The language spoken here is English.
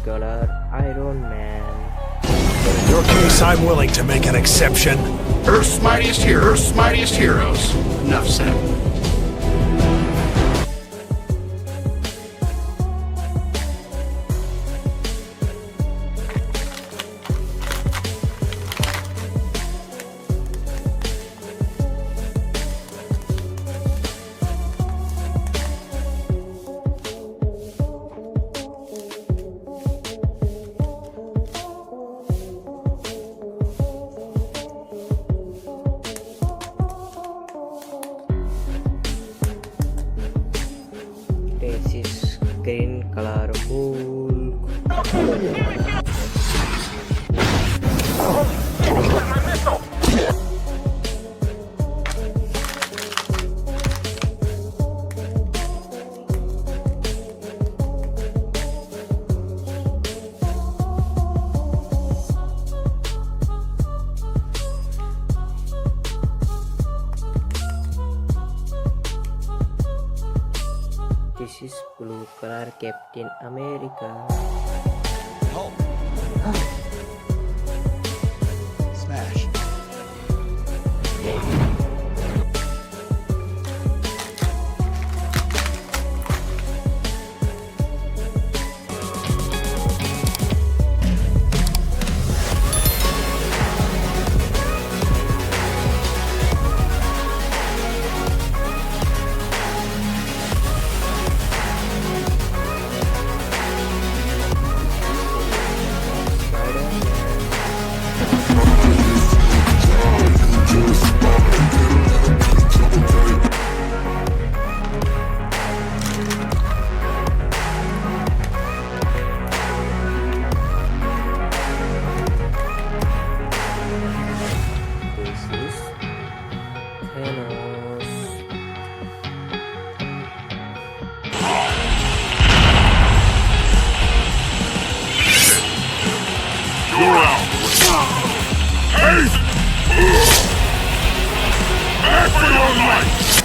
color Iron Man. In your case, I'm willing to make an exception. Earth's mightiest heroes. Enough said. This is green color Hulk. This is blue color Captain America. Hulk. Smash. This is Thanos. You're out. Haste! Back for your life!